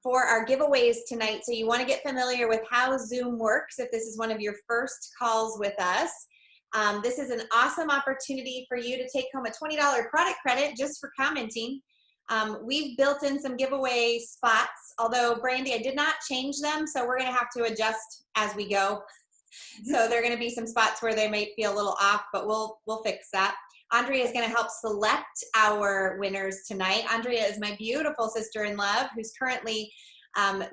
for our giveaways tonight. So you want to get familiar with how Zoom works if this is one of your first calls with us. This is an awesome opportunity for you to take home a $20 product credit just for commenting. We've built in some giveaway spots, although Brandy, I did not change them, so we're going to have to adjust as we go. So there are going to be some spots where they might feel a little off, but we'll fix that. Andrea is going to help select our winners tonight. Andrea is my beautiful sister-in-law who's currently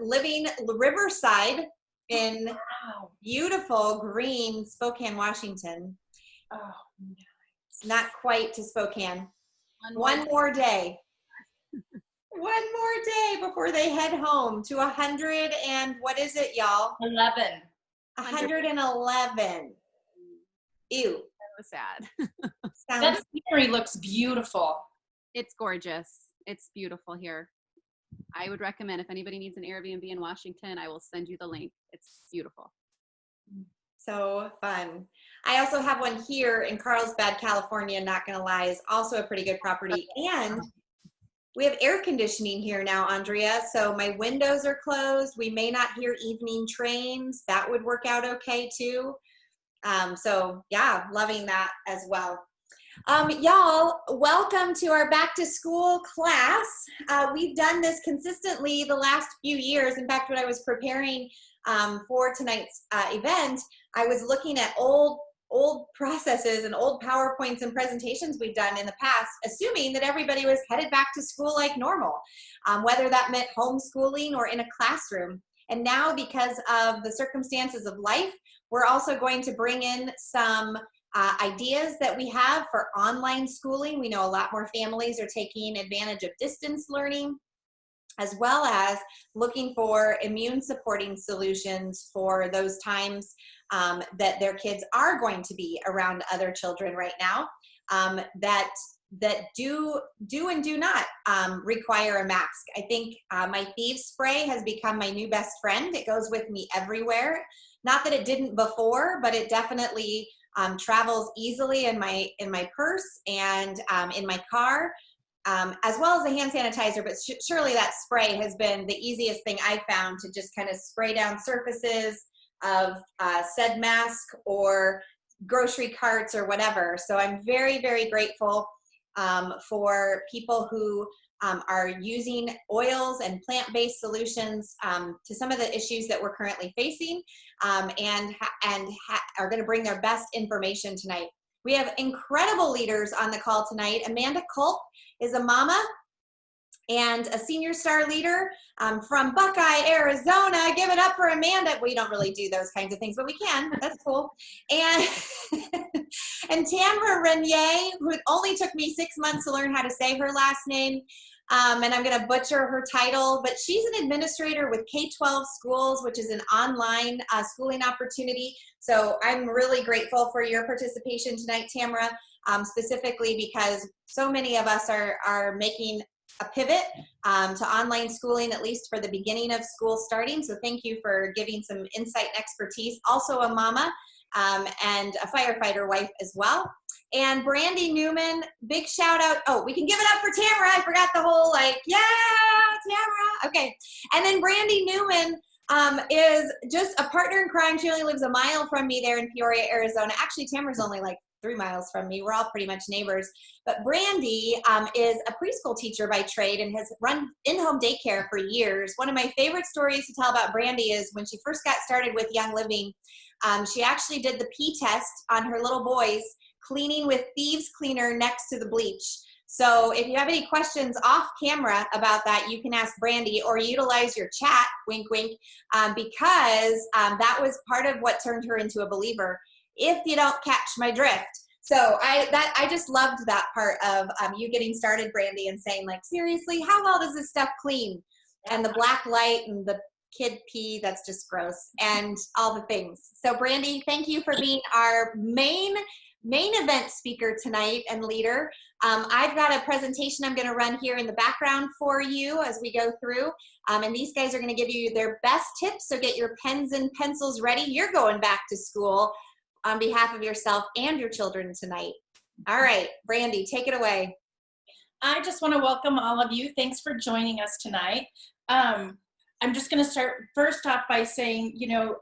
living Riverside in beautiful green Spokane, Washington. Oh, nice. Not quite to Spokane. One more day. One more day before they head home to 100 and what is it, y'all? 11. 111. Ew. So sad. That scenery looks beautiful. It's gorgeous. It's beautiful here. I would recommend if anybody needs an Airbnb in Washington, I will send you the link. It's beautiful. So fun. I also have one here in Carlsbad, California, not gonna lie, is also a pretty good property. And we have air conditioning here now, Andrea, so my windows are closed. We may not hear evening trains. That would work out okay too. So yeah, loving that as well. Y'all, welcome to our back to school class. We've done this consistently the last few years. In fact, when I was preparing for tonight's event, I was looking at old processes and old PowerPoints and presentations we've done in the past, assuming that everybody was headed back to school like normal, whether that meant homeschooling or in a classroom. And now, because of the circumstances of life, we're also going to bring in some ideas that we have for online schooling. We know a lot more families are taking advantage of distance learning, as well as looking for immune supporting solutions for those times that their kids are going to be around other children right now that do and do not require a mask. I think my thieves spray has become my new best friend. It goes with me everywhere. Not that it didn't before, but it definitely travels easily in my purse and in my car, as well as the hand sanitizer. But surely that spray has been the easiest thing I've found to just kind of spray down surfaces of said mask or grocery carts or whatever. So I'm very, very grateful for people who are using oils and plant-based solutions to some of the issues that we're currently facing, and are going to bring their best information tonight. We have incredible leaders on the call tonight. Amanda Culp is a mama and a senior star leader from Buckeye, Arizona. Give it up for Amanda. We don't really do those kinds of things, but we can. That's cool. And and Tamara Renier, who only took me 6 months to learn how to say her last name. And I'm going to butcher her title, but she's an administrator with K-12 Schools, which is an online schooling opportunity. So I'm really grateful for your participation tonight, Tamara, specifically because so many of us are making a pivot to online schooling, at least for the beginning of school starting. So thank you for giving some insight and expertise. Also a mama and a firefighter wife as well. And Brandy Newman, big shout out. Oh, we can give it up for Tamara. I forgot the whole yeah, Tamara. Okay. And then Brandy Newman is just a partner in crime. She only lives a mile from me there in Peoria, Arizona. Actually, Tamara's only like 3 miles from me. We're all pretty much neighbors. But Brandy is a preschool teacher by trade and has run in-home daycare for years. One of my favorite stories to tell about Brandy is when she first got started with Young Living, she actually did the pee test on her little boys, cleaning with thieves cleaner next to the bleach. So if you have any questions off camera about that, you can ask Brandy or utilize your chat, wink, wink, because that was part of what turned her into a believer, if you don't catch my drift. So I just loved that part of you getting started, Brandy, and saying like, seriously, how well does this stuff clean? And the black light and the kid pee, that's just gross, and all the things. So Brandy, thank you for being our main event speaker tonight and leader. I've got a presentation I'm going to run here in the background for you as we go through. And these guys are going to give you their best tips. So get your pens and pencils ready. You're going back to school on behalf of yourself and your children tonight. All right, Brandy, take it away. I just want to welcome all of you. Thanks for joining us tonight. I'm just going to start first off by saying, you know,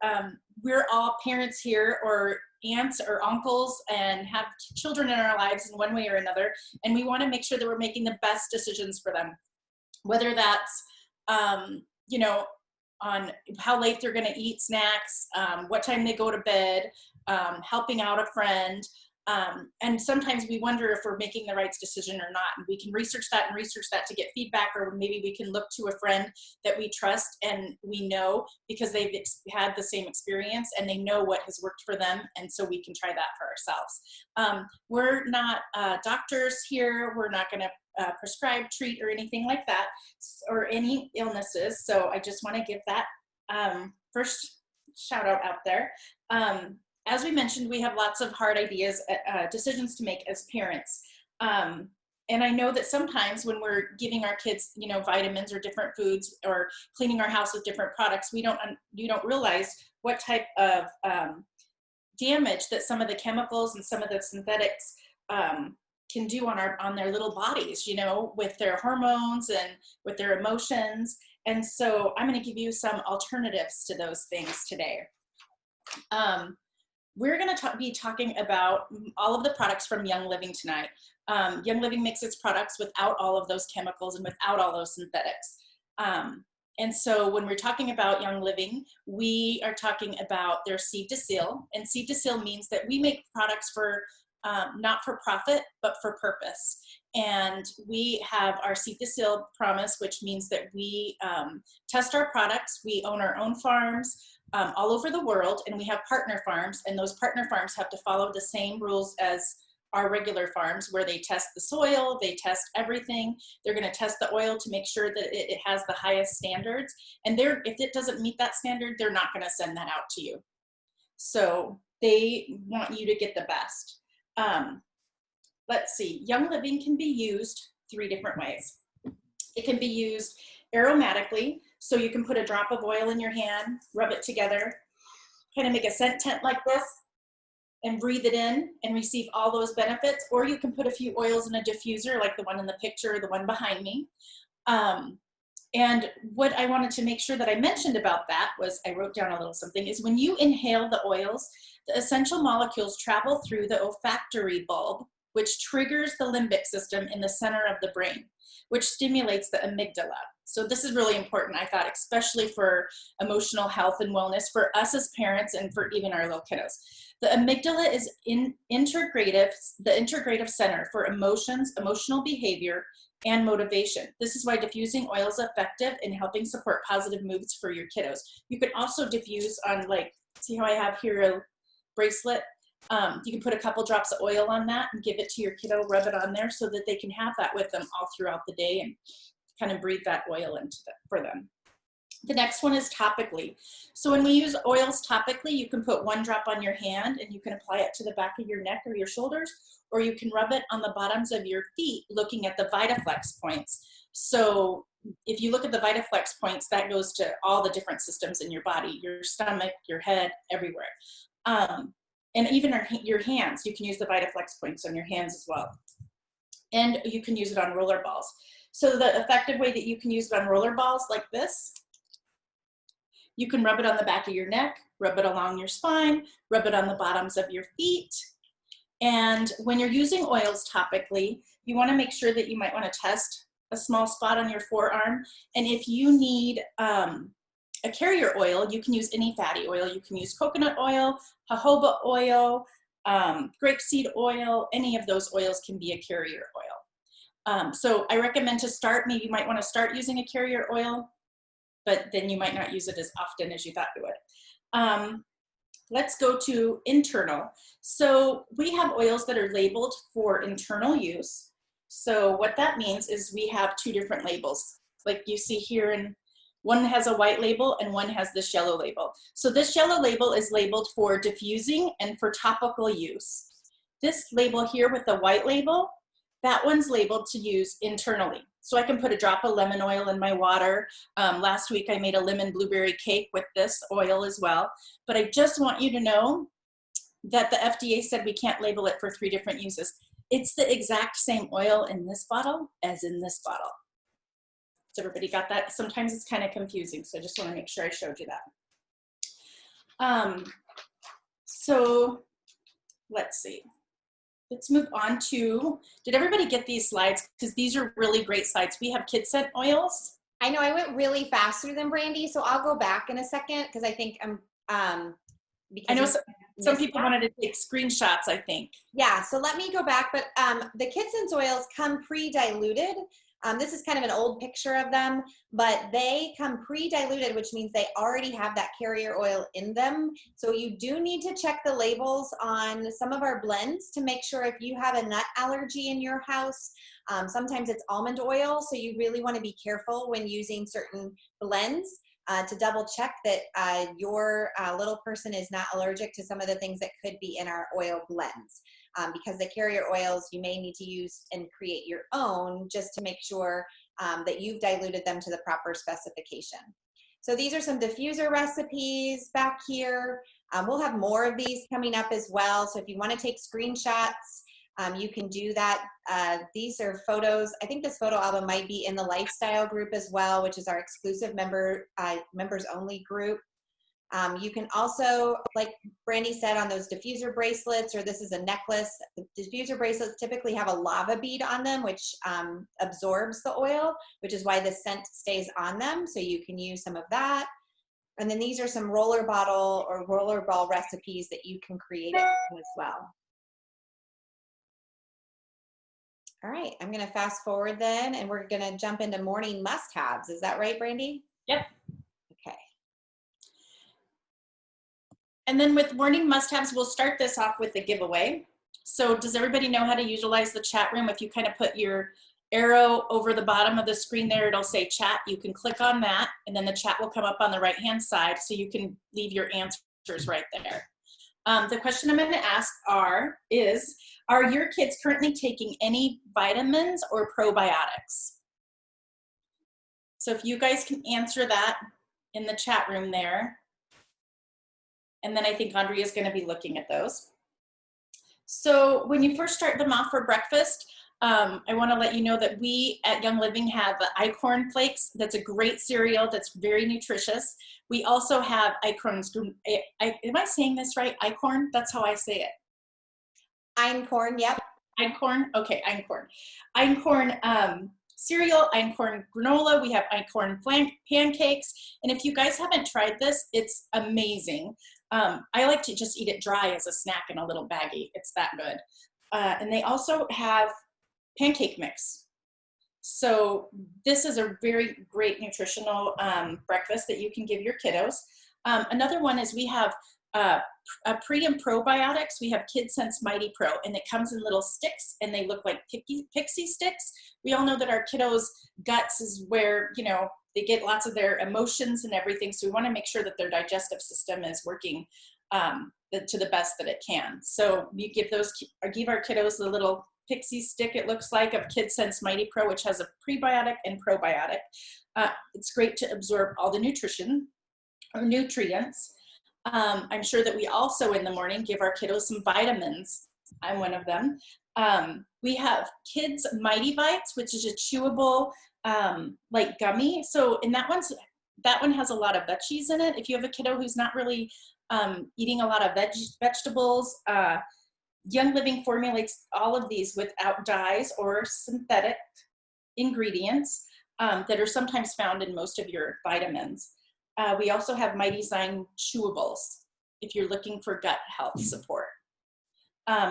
we're all parents here, or aunts or uncles, and have children in our lives in one way or another. And we want to make sure that we're making the best decisions for them, whether that's, you know, on how late they're going to eat snacks, what time they go to bed, helping out a friend. And sometimes we wonder if we're making the right decision or not. And we can research that to get feedback, or maybe we can look to a friend that we trust and we know because they've had the same experience and they know what has worked for them. And so we can try that for ourselves. We're not doctors here. We're not going to prescribe, treat, or anything like that, or any illnesses. So I just want to give that first shout out there. As we mentioned, we have lots of hard ideas, decisions to make as parents. And I know that sometimes when we're giving our kids, you know, vitamins or different foods, or cleaning our house with different products, you don't realize what type of damage that some of the chemicals and some of the synthetics can do on their little bodies, you know, with their hormones and with their emotions. And so I'm going to give you some alternatives to those things today. We're going to be talking about all of the products from Young Living tonight. Young Living makes its products without all of those chemicals and without all those synthetics. And so when we're talking about Young Living, we are talking about their seed to seal. And seed to seal means that we make products for not for profit, but for purpose. And we have our seed to seal promise, which means that we test our products. We own our own farms all over the world, and we have partner farms, and those partner farms have to follow the same rules as our regular farms, where they test the soil, they test everything. They're going to test the oil to make sure that it has the highest standards. And if it doesn't meet that standard, they're not going to send that out to you. So they want you to get the best. Let's see, Young Living can be used 3 different ways. It can be used aromatically, so you can put a drop of oil in your hand, rub it together, kind of make a scent tent like this, and breathe it in and receive all those benefits. Or you can put a few oils in a diffuser, like the one in the picture, or the one behind me. And what I wanted to make sure that I mentioned about that was, I wrote down a little something, is when you inhale the oils, the essential molecules travel through the olfactory bulb, which triggers the limbic system in the center of the brain, which stimulates the amygdala. So this is really important, I thought, especially for emotional health and wellness for us as parents and for even our little kiddos. The amygdala is the integrative center for emotions, emotional behavior, and motivation. This is why diffusing oil is effective in helping support positive moods for your kiddos. You can also diffuse on, like, see how I have here a bracelet? You can put a couple drops of oil on that and give it to your kiddo, rub it on there so that they can have that with them all throughout the day and kind of breathe that oil for them. The next one is topically. So when we use oils topically, you can put 1 drop on your hand and you can apply it to the back of your neck or your shoulders, or you can rub it on the bottoms of your feet looking at the VitaFlex points. So if you look at the VitaFlex points, that goes to all the different systems in your body, your stomach, your head, everywhere. And even your hands, you can use the VitaFlex points on your hands as well. And you can use it on roller balls. So the effective way that you can use it on roller balls like this, you can rub it on the back of your neck, rub it along your spine, rub it on the bottoms of your feet. And when you're using oils topically, you want to make sure that you might want to test a small spot on your forearm. And if you need a carrier oil, you can use any fatty oil. You can use coconut oil, jojoba oil, grapeseed oil. Any of those oils can be a carrier oil. So I recommend to start, maybe you might want to start using a carrier oil, but then you might not use it as often as you thought you would. Let's go to internal. So we have oils that are labeled for internal use. So what that means is we have 2 different labels. Like you see here, and one has a white label and one has this yellow label. So this yellow label is labeled for diffusing and for topical use. This label here with the white label, that one's labeled to use internally. So I can put a drop of lemon oil in my water. Last week I made a lemon blueberry cake with this oil as well. But I just want you to know that the FDA said we can't label it for 3 different uses. It's the exact same oil in this bottle as in this bottle. So everybody got that? Sometimes it's kind of confusing, so I just want to make sure I showed you that. So let's see. Let's move on to, did everybody get these slides? Because these are really great slides. We have kid scent oils. I know I went really fast through them, Brandy, so I'll go back in a second because I think because I know some people wanted to take screenshots, I think. Yeah, so let me go back, but the kid scent oils come pre-diluted. This is kind of an old picture of them, but they come pre-diluted, which means they already have that carrier oil in them. So you do need to check the labels on some of our blends to make sure if you have a nut allergy in your house. Sometimes it's almond oil, so you really want to be careful when using certain blends to double check that your little person is not allergic to some of the things that could be in our oil blends. Because the carrier oils you may need to use and create your own just to make sure that you've diluted them to the proper specification. So these are some diffuser recipes back here. We'll have more of these coming up as well. So if you want to take screenshots, you can do that. These are photos. I think this photo album might be in the lifestyle group as well, which is our exclusive members only group. You can also, like Brandy said, on those diffuser bracelets, or this is a necklace, the diffuser bracelets typically have a lava bead on them, which absorbs the oil, which is why the scent stays on them. So you can use some of that. And then these are some roller bottle or roller ball recipes that you can create as well. All right, I'm going to fast forward then, and we're going to jump into morning must-haves. Is that right, Brandy? Yep. Okay. And then with morning must-haves, we'll start this off with the giveaway. So does everybody know how to utilize the chat room? If you kind of put your arrow over the bottom of the screen there, it'll say chat. You can click on that, and then the chat will come up on the right-hand side, so you can leave your answers right there. The question I'm going to ask is, are your kids currently taking any vitamins or probiotics? So if you guys can answer that in the chat room there. And then I think Andrea is going to be looking at those. So when you first start them off for breakfast, I want to let you know that we at Young Living have Icorn Flakes. That's a great cereal that's very nutritious. We also have Icorns. Am I saying this right? Icorn? That's how I say it. Einkorn, yep. Einkorn? Okay, Einkorn. Einkorn cereal, Einkorn granola. We have Einkorn pancakes. And if you guys haven't tried this, it's amazing. I like to just eat it dry as a snack in a little baggie. It's that good. And they also have pancake mix. So this is a very great nutritional breakfast that you can give your kiddos. Another one is we have pre and probiotics. We have Kid Sense Mighty Pro, and it comes in little sticks, and they look like pixie sticks. We all know that our kiddos' guts is where, you know, they get lots of their emotions and everything. So we want to make sure that their digestive system is working to the best that it can. So you give our kiddos the little pixie stick, it looks like, of Kid Sense Mighty Pro, which has a prebiotic and probiotic. It's great to absorb all the nutrition or nutrients. I'm sure that we also in the morning give our kiddos some vitamins. I'm one of them. We have Kids Mighty Bites, which is a chewable like gummy. So in that one has a lot of veggies in it. If you have a kiddo who's not really eating a lot of vegetables, Young Living formulates all of these without dyes or synthetic ingredients that are sometimes found in most of your vitamins. We also have Mighty Zyme chewables if you're looking for gut health support,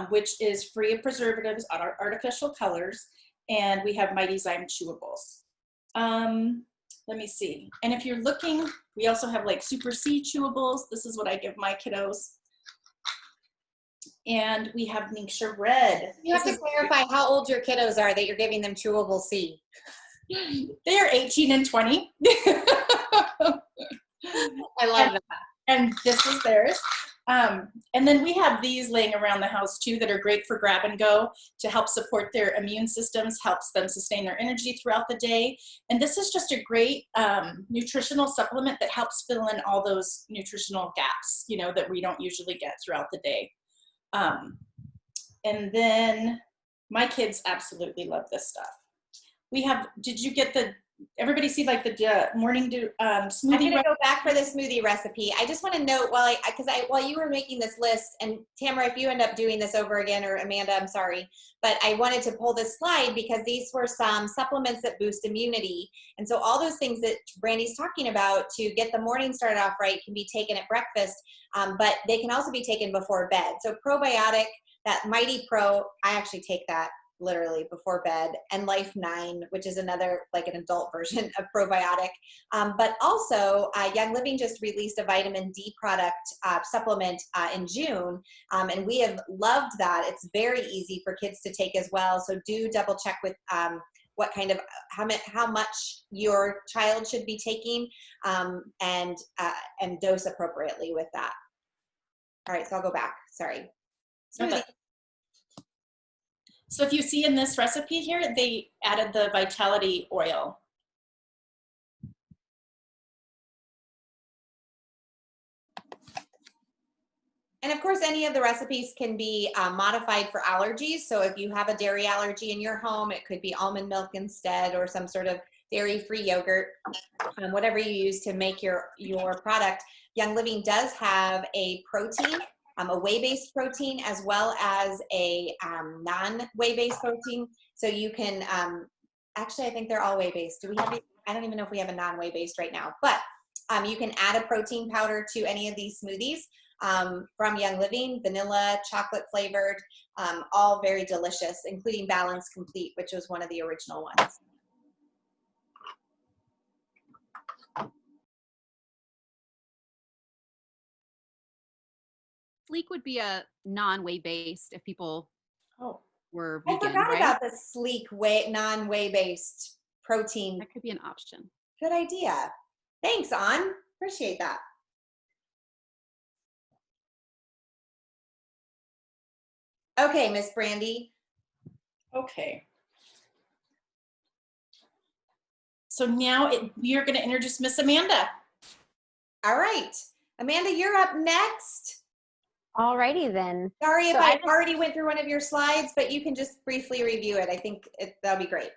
which is free of preservatives, artificial colors, and we have Mighty Zyme chewables. Let me see. And if you're looking, we also have like Super C chewables. This is what I give my kiddos. And we have Ningxia Red. You have to clarify how old your kiddos are that you're giving them chewable C. They're 18 and 20. I love that. And this is theirs. And then we have these laying around the house too that are great for grab and go to help support their immune systems, helps them sustain their energy throughout the day. And this is just a great nutritional supplement that helps fill in all those nutritional gaps, you know, that we don't usually get throughout the day. And then my kids absolutely love this stuff. We have, did you get the everybody see like the morning I'm smoothie? going to go back for the smoothie recipe. I just want to note while you were making this list, and Tamara, if you end up doing this over again, or Amanda, I'm sorry, but I wanted to pull this slide because these were some supplements that boost immunity. And so all those things that Brandy's talking about to get the morning started off right can be taken at breakfast, but they can also be taken before bed. So probiotic, that Mighty Pro, I actually take that literally before bed, and Life 9, which is another, like an adult version of probiotic. But also, Young Living just released a vitamin D product supplement in June, and we have loved that. It's very easy for kids to take as well. So do double check with what kind of, how much your child should be taking, and dose appropriately with that. All right, so I'll go back. Sorry. Smoothie. So if you see in this recipe here, they added the vitality oil. And of course, any of the recipes can be modified for allergies. So if you have a dairy allergy in your home, it could be almond milk instead, or some sort of dairy-free yogurt, whatever you use to make your product. Young Living does have a protein, a whey-based protein, as well as a non-whey-based protein. So you can, actually, I think they're all whey-based. Do we have, I don't even know if we have a non-whey-based right now, but you can add a protein powder to any of these smoothies from Young Living, vanilla, chocolate flavored, all very delicious, including Balance Complete, which was one of the original ones. Sleek would be a non-whey based if people were vegan, I forgot right? about the Sleek non-whey based protein. That could be an option. Good idea. Thanks, An. Appreciate that. Okay, Miss Brandy. Okay. So now we are going to introduce Miss Amanda. All right. Amanda, you're up next. Alrighty then. Sorry if I already went through one of your slides, but you can just briefly review it. I think that'll be great.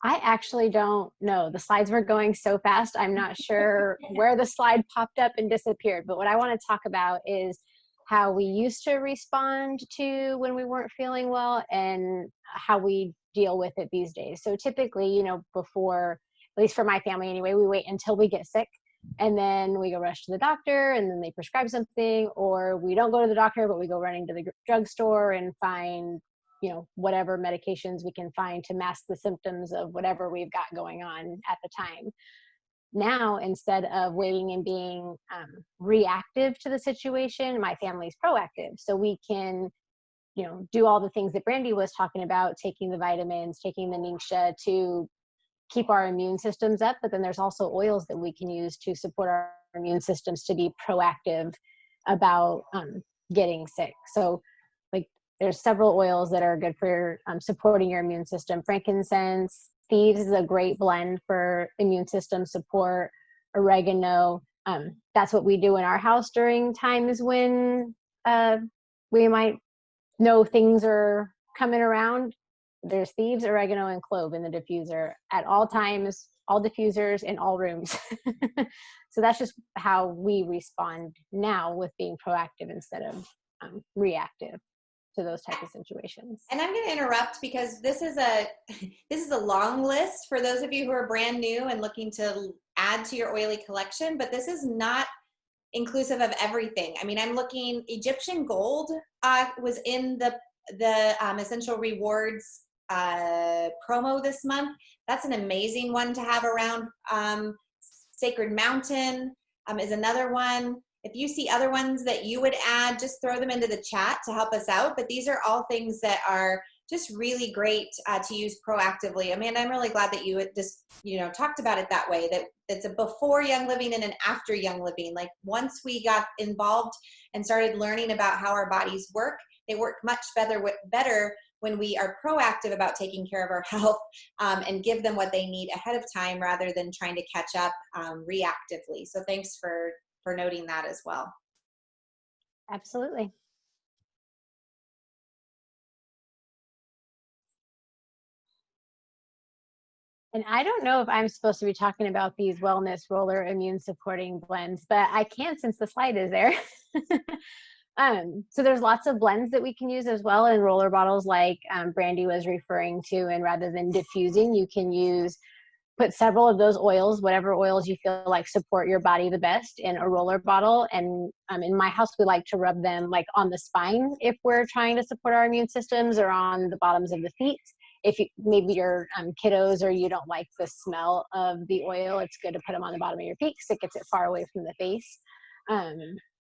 I actually don't know. The slides were going so fast, I'm not sure where the slide popped up and disappeared. But what I want to talk about is how we used to respond to when we weren't feeling well and how we deal with it these days. So typically, you know, before, at least for my family anyway, we wait until we get sick and then we go rush to the doctor and then they prescribe something, or we don't go to the doctor, but we go running to the drugstore and find, you know, whatever medications we can find to mask the symptoms of whatever we've got going on at the time. Now, instead of waiting and being reactive to the situation, my family's proactive. So we can, you know, do all the things that Brandy was talking about, taking the vitamins, taking the Ningxia to keep our immune systems up. But then there's also oils that we can use to support our immune systems to be proactive about getting sick. So like there's several oils that are good for supporting your immune system. Frankincense, thieves is a great blend for immune system support. Oregano, that's what we do in our house during times when we might know things are coming around. There's thieves, oregano, and clove in the diffuser at all times, all diffusers in all rooms. So that's just how we respond now with being proactive instead of reactive to those types of situations. And I'm going to interrupt because this is a long list for those of you who are brand new and looking to add to your oily collection, but this is not inclusive of everything. I mean, I'm looking, Egyptian gold was in the Essential Rewards promo this month. That's an amazing one to have around. Sacred Mountain is another one. If you see other ones that you would add, just throw them into the chat to help us out. But these are all things that are just really great to use proactively. Amanda, I'm really glad that you just, you know, talked about it that way, that it's a before Young Living and an after Young Living. Like once we got involved and started learning about how our bodies work, they work much better when we are proactive about taking care of our health and give them what they need ahead of time rather than trying to catch up reactively. So thanks for noting that as well. Absolutely. And I don't know if I'm supposed to be talking about these wellness roller immune supporting blends, but I can since the slide is there. So there's lots of blends that we can use as well in roller bottles like Brandy was referring to, and rather than diffusing, you can put several of those oils, whatever oils you feel like support your body the best, in a roller bottle. And in my house, we like to rub them like on the spine if we're trying to support our immune systems, or on the bottoms of the feet. If maybe your kiddos or you don't like the smell of the oil, it's good to put them on the bottom of your feet because it gets it far away from the face.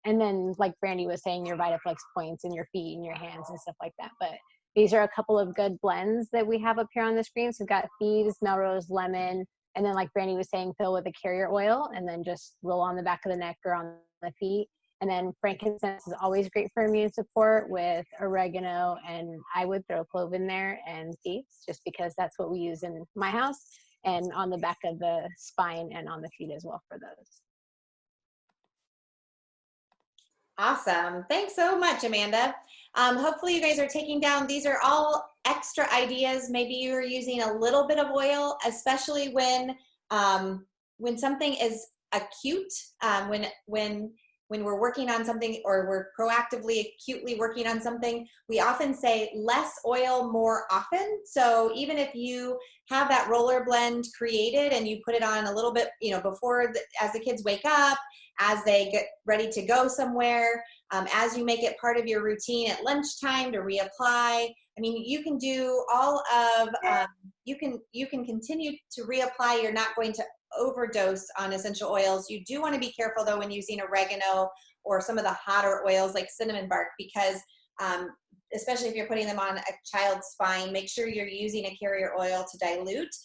And then, like Brandy was saying, your VitaFlex points in your feet and your hands and stuff like that. But these are a couple of good blends that we have up here on the screen. So we've got Thieves, Melrose, Lemon, and then like Brandy was saying, fill with a carrier oil and then just roll on the back of the neck or on the feet. And then frankincense is always great for immune support with oregano, and I would throw clove in there and Thieves just because that's what we use in my house, and on the back of the spine and on the feet as well for those. Awesome. Thanks so much, Amanda. Hopefully you guys are taking down, these are all extra ideas. Maybe you're using a little bit of oil, especially when something is acute, when we're working on something or we're proactively, acutely working on something, we often say less oil more often. So even if you have that roller blend created and you put it on a little bit, before, as the kids wake up, as they get ready to go somewhere, as you make it part of your routine at lunchtime to reapply. I mean, you can do all of, you can continue to reapply. You're not going to overdose on essential oils. You do want to be careful though when using oregano or some of the hotter oils like cinnamon bark, because especially if you're putting them on a child's spine, make sure you're using a carrier oil to dilute,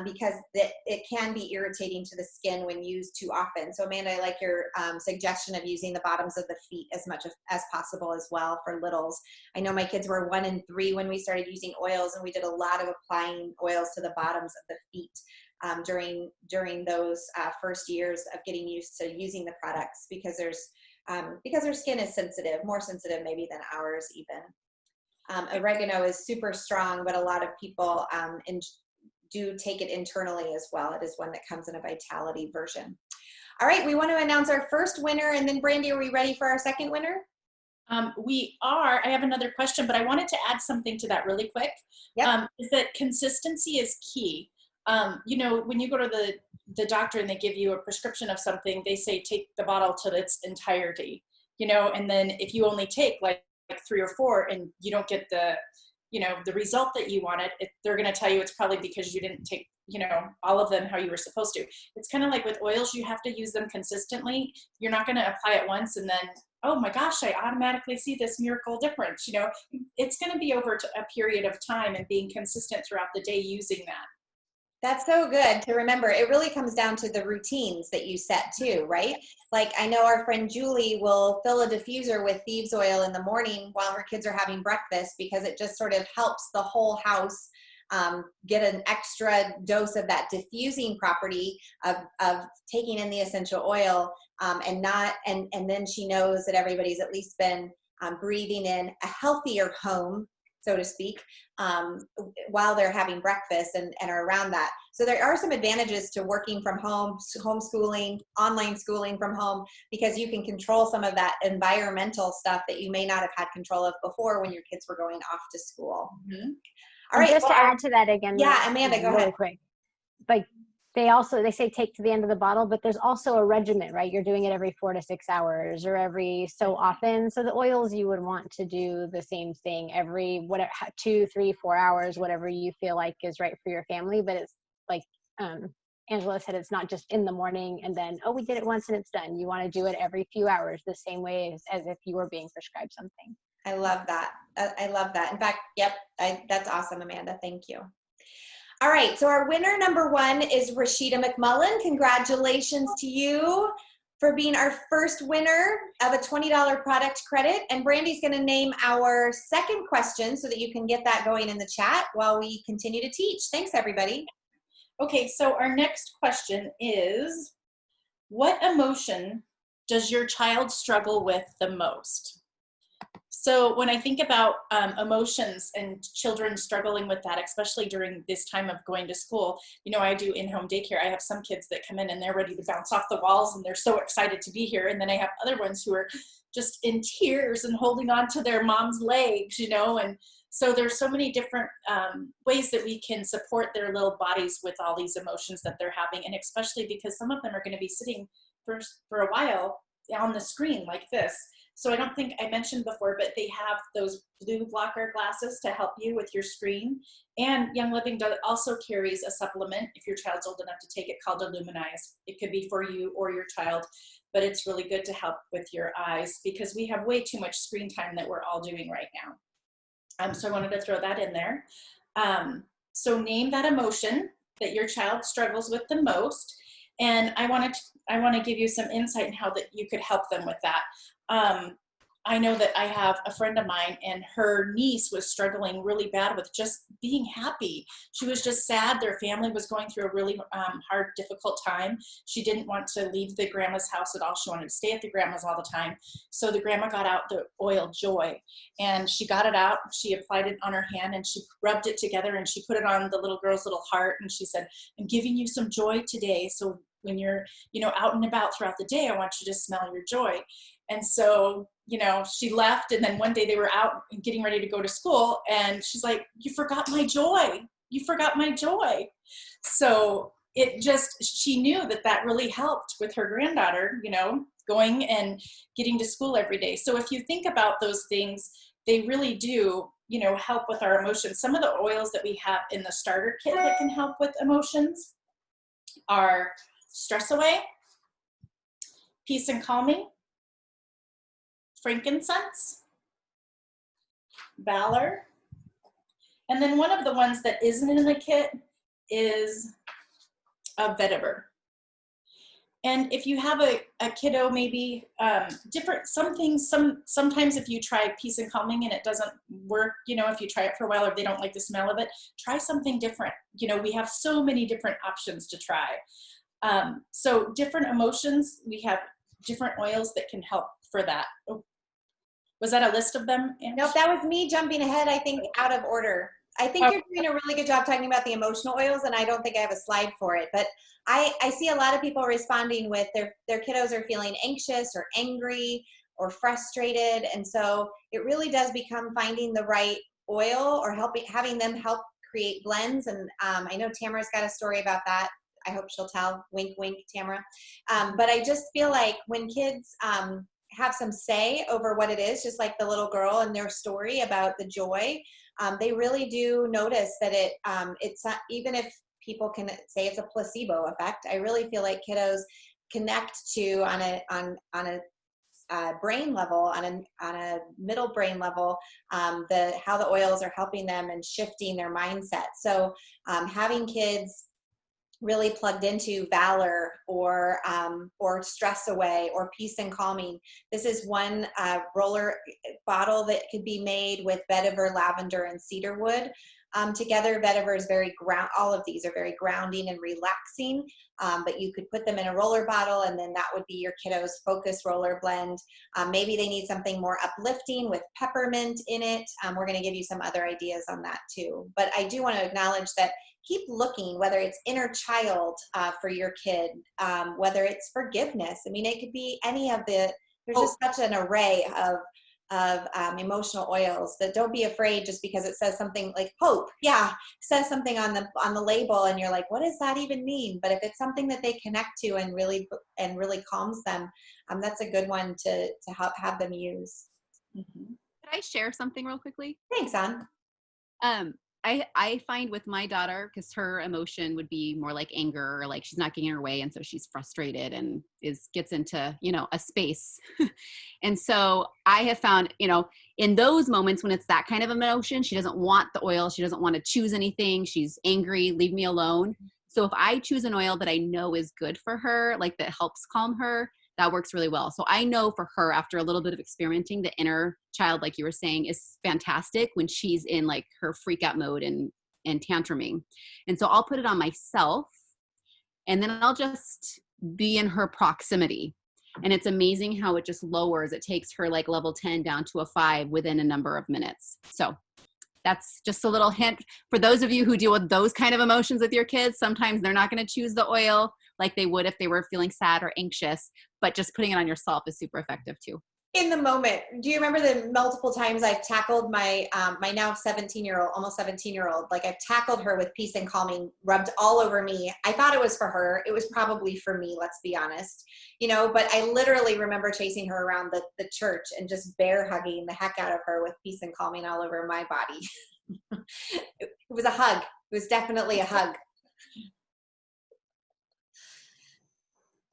because it can be irritating to the skin when used too often. So Amanda, I like your suggestion of using the bottoms of the feet as much as possible as well for littles. I know my kids were 1 and 3 when we started using oils, and we did a lot of applying oils to the bottoms of the feet during those first years of getting used to using the products, because their skin is sensitive, more sensitive maybe than ours even. Oregano is super strong, but a lot of people do take it internally as well. It is one that comes in a Vitality version. All right, we want to announce our first winner, and then Brandy, are we ready for our second winner? We are. I have another question, but I wanted to add something to that really quick. Yep. Is that consistency is key. When you go to the doctor and they give you a prescription of something, they say take the bottle to its entirety, and then if you only take like 3 or 4 and you don't get the result that you wanted, they're going to tell you it's probably because you didn't take, all of them how you were supposed to. It's kind of like with oils, you have to use them consistently. You're not going to apply it once and then, oh my gosh, I automatically see this miracle difference. It's going to be over a period of time and being consistent throughout the day using that. That's so good to remember. It really comes down to the routines that you set too, right? Like I know our friend Julie will fill a diffuser with Thieves oil in the morning while her kids are having breakfast, because it just sort of helps the whole house get an extra dose of that diffusing property of taking in the essential oil, and then she knows that everybody's at least been breathing in a healthier home, so to speak, while they're having breakfast and are around that. So there are some advantages to working from home, homeschooling, online schooling from home, because you can control some of that environmental stuff that you may not have had control of before when your kids were going off to school. Mm-hmm. All right. Just to add to that again. Yeah, Amanda, go ahead. Quick. Like they say take to the end of the bottle, but there's also a regimen, right? You're doing it every 4 to 6 hours or every so often. So the oils, you would want to do the same thing every 2, 3, 4 hours, whatever you feel like is right for your family. But it's like Angela said, it's not just in the morning and then, oh, we did it once and it's done. You want to do it every few hours, the same way as if you were being prescribed something. I love that. I love that. In fact, yep, that's awesome, Amanda. Thank you. All right, so our winner number 1 is Rashida McMullen. Congratulations to you for being our first winner of a $20 product credit. And Brandy's gonna name our second question so that you can get that going in the chat while we continue to teach. Thanks, everybody. Okay, so our next question is, what emotion does your child struggle with the most? So when I think about emotions and children struggling with that, especially during this time of going to school, you know, I do in-home daycare. I have some kids that come in and they're ready to bounce off the walls and they're so excited to be here. And then I have other ones who are just in tears and holding on to their mom's legs, you know, and so there's so many different ways that we can support their little bodies with all these emotions that they're having. And especially because some of them are going to be sitting for a while on the screen like this. So I don't think I mentioned before, but they have those blue blocker glasses to help you with your screen. And Young Living also carries a supplement if your child's old enough to take it called Illuminize. It could be for you or your child, but it's really good to help with your eyes because we have way too much screen time that we're all doing right now. So I wanted to throw that in there. So name that emotion that your child struggles with the most. And I want to give you some insight in how that you could help them with that. I know that I have a friend of mine and her niece was struggling really bad with just being happy. She was just sad. Their family was going through a really hard, difficult time. She didn't want to leave the grandma's house at all. She wanted to stay at the grandma's all the time. So the grandma got out the oil Joy and she got it out. She applied it on her hand and she rubbed it together and she put it on the little girl's little heart. And she said, I'm giving you some joy today. So when you're, you know, out and about throughout the day, I want you to smell your joy. And so, you know, she left and then one day they were out getting ready to go to school and she's like, you forgot my joy. You forgot my joy. So it just, she knew that that really helped with her granddaughter, you know, going and getting to school every day. So if you think about those things, they really do, you know, help with our emotions. Some of the oils that we have in the starter kit that can help with emotions are Stress Away, Peace and Calming, Frankincense, Valor, and then one of the ones that isn't in the kit is a vetiver. And if you have a kiddo, maybe different, sometimes if you try Peace and Calming and it doesn't work, you know, if you try it for a while or if they don't like the smell of it, try something different. You know, we have so many different options to try. So different emotions, we have different oils that can help for that. Oh, was that a list of them, Ange? Nope, that was me jumping ahead, I think, out of order. I think you're doing a really good job talking about the emotional oils, and I don't think I have a slide for it. But I see a lot of people responding with their kiddos are feeling anxious or angry or frustrated. And so it really does become finding the right oil or having them help create blends. And I know Tamara's got a story about that. I hope she'll tell. Wink, wink, Tamara. But I just feel like when kids have some say over what it is, just like the little girl and their story about the joy, they really do notice that it's not, even if people can say it's a placebo effect, I really feel like kiddos connect to on a brain level, on a middle brain level, how the oils are helping them and shifting their mindset. So having kids really plugged into Valor or Stress Away or Peace and Calming. This is one roller bottle that could be made with vetiver, lavender, and cedarwood. Together, vetiver is all of these are very grounding and relaxing, but you could put them in a roller bottle and then that would be your kiddo's focus roller blend. Maybe they need something more uplifting with peppermint in it. We're gonna give you some other ideas on that too. But I do wanna acknowledge that keep looking, whether it's inner child for your kid, whether it's forgiveness. I mean, it could be any of there's just such an array of emotional oils that don't be afraid just because it says something like hope. Yeah, says something on the label and you're like, what does that even mean? But if it's something that they connect to and really calms them, that's a good one to have them use. Mm-hmm. Could I share something real quickly? Thanks, Ann. I find with my daughter, because her emotion would be more like anger or like she's not getting her way. And so she's frustrated and gets into, you know, a space. And so I have found, you know, in those moments when it's that kind of emotion, she doesn't want the oil. She doesn't want to choose anything. She's angry, leave me alone. So if I choose an oil that I know is good for her, like that helps calm her, that works really well. So I know for her, after a little bit of experimenting, the inner child, like you were saying, is fantastic when she's in like her freak out mode and tantruming. And so I'll put it on myself and then I'll just be in her proximity. And it's amazing how it just lowers. It takes her like level 10 down to a 5 within a number of minutes. So that's just a little hint for those of you who deal with those kind of emotions with your kids. Sometimes they're not going to choose the oil like they would if they were feeling sad or anxious, but just putting it on yourself is super effective too. In the moment, do you remember the multiple times I've tackled my my now 17-year-old, almost 17-year-old, like I've tackled her with Peace and Calming rubbed all over me. I thought it was for her. It was probably for me, let's be honest. You know, but I literally remember chasing her around the church and just bear hugging the heck out of her with Peace and Calming all over my body. It was a hug. It was definitely a hug.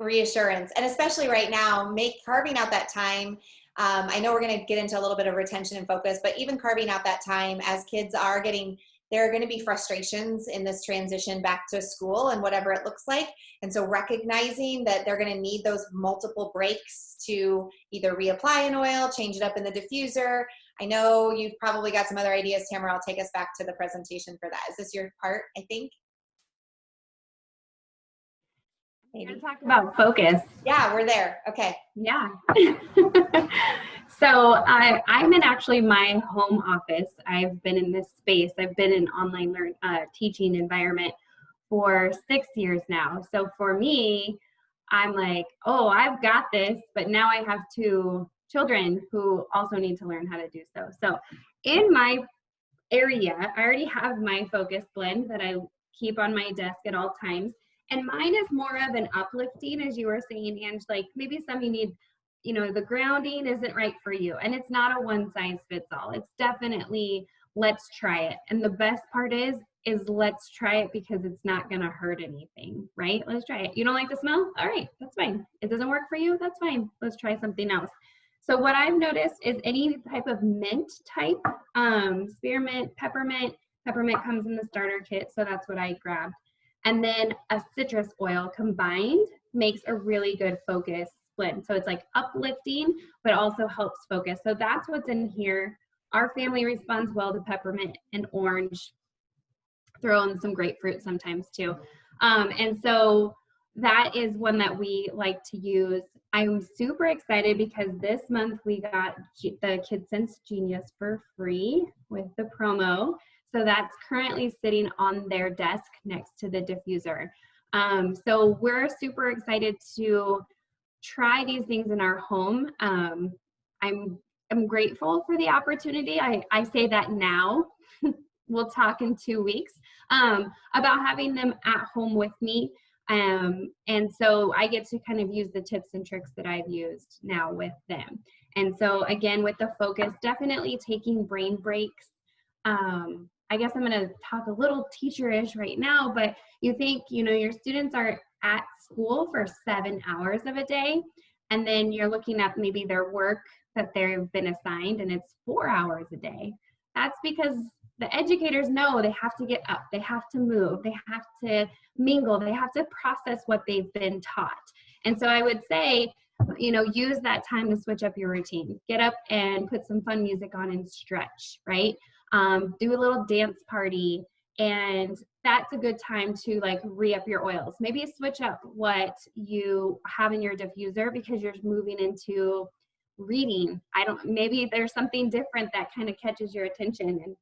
Reassurance. And especially right now, carving out that time. I know we're going to get into a little bit of retention and focus, but even carving out that time as kids are there are going to be frustrations in this transition back to school and whatever it looks like. And so recognizing that they're going to need those multiple breaks to either reapply an oil, change it up in the diffuser. I know you've probably got some other ideas, Tamara. I'll take us back to the presentation for that. Is this your part, I think? We're going to talk about focus. Yeah, we're there. Okay. Yeah. So I'm in actually my home office. I've been in this space. I've been in online teaching environment for 6 years now. So for me, I'm like, oh, I've got this, but now I have 2 children who also need to learn how to do so. So in my area, I already have my focus blend that I keep on my desk at all times. And mine is more of an uplifting, as you were saying, Ange, like maybe some you need, the grounding isn't right for you. And it's not a one size fits all. It's definitely, let's try it. And the best part is let's try it because it's not going to hurt anything, right? Let's try it. You don't like the smell? All right, that's fine. It doesn't work for you? That's fine. Let's try something else. So what I've noticed is any type of mint type, spearmint, peppermint comes in the starter kit. So that's what I grabbed. And then a citrus oil combined makes a really good focus blend. So it's like uplifting, but also helps focus. So that's what's in here. Our family responds well to peppermint and orange. Throw in some grapefruit sometimes too. And so that is one that we like to use. I'm super excited because this month we got the KidSense Genius for free with the promo. So that's currently sitting on their desk next to the diffuser. So we're super excited to try these things in our home. I'm grateful for the opportunity. I say that now. We'll talk in 2 weeks about having them at home with me. And so I get to kind of use the tips and tricks that I've used now with them. And so again, with the focus, definitely taking brain breaks. I guess I'm going to talk a little teacher-ish right now, but you think, your students are at school for 7 hours of a day, and then you're looking at maybe their work that they've been assigned, and it's 4 hours a day. That's because the educators know they have to get up, they have to move, they have to mingle, they have to process what they've been taught. And so I would say, use that time to switch up your routine. Get up and put some fun music on and stretch, right? Do a little dance party, and that's a good time to like re-up your oils. Maybe switch up what you have in your diffuser because you're moving into reading. Maybe there's something different that kind of catches your attention, and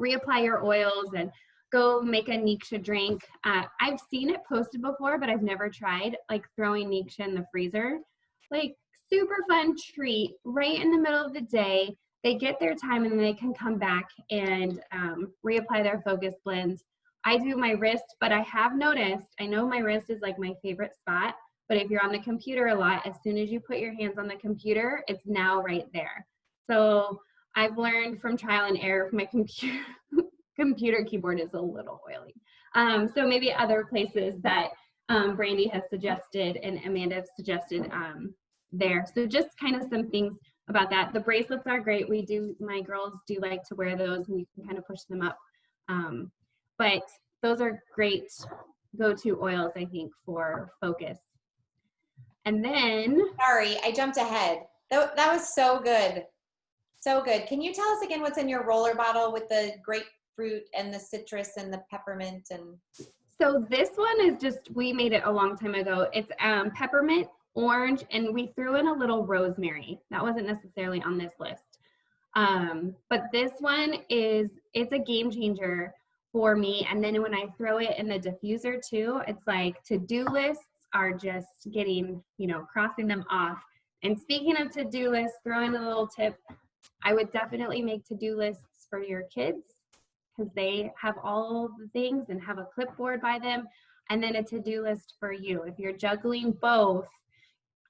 reapply your oils and go make a Niksha drink. I've seen it posted before, but I've never tried like throwing Niksha in the freezer. Like super fun treat right in the middle of the day. They get their time and then they can come back and reapply their focus blends. I do my wrist, but I have noticed, I know my wrist is like my favorite spot, but if you're on the computer a lot, as soon as you put your hands on the computer, it's now right there. So I've learned from trial and error, my computer keyboard is a little oily. So maybe other places that Brandy has suggested and Amanda has suggested there. So just kind of some things about that. The bracelets are great. My girls do like to wear those, and you can kind of push them up. But those are great go-to oils, I think, for focus. And then, sorry, I jumped ahead. That was so good. So good. Can you tell us again what's in your roller bottle with the grapefruit and the citrus and the peppermint? And so this one is just, we made it a long time ago. It's peppermint, orange, and we threw in a little rosemary. That wasn't necessarily on this list. But this one it's a game changer for me. And then when I throw it in the diffuser too, it's like to-do lists are just getting, crossing them off. And speaking of to-do lists, throwing a little tip, I would definitely make to-do lists for your kids because they have all the things and have a clipboard by them, and then a to-do list for you. If you're juggling both,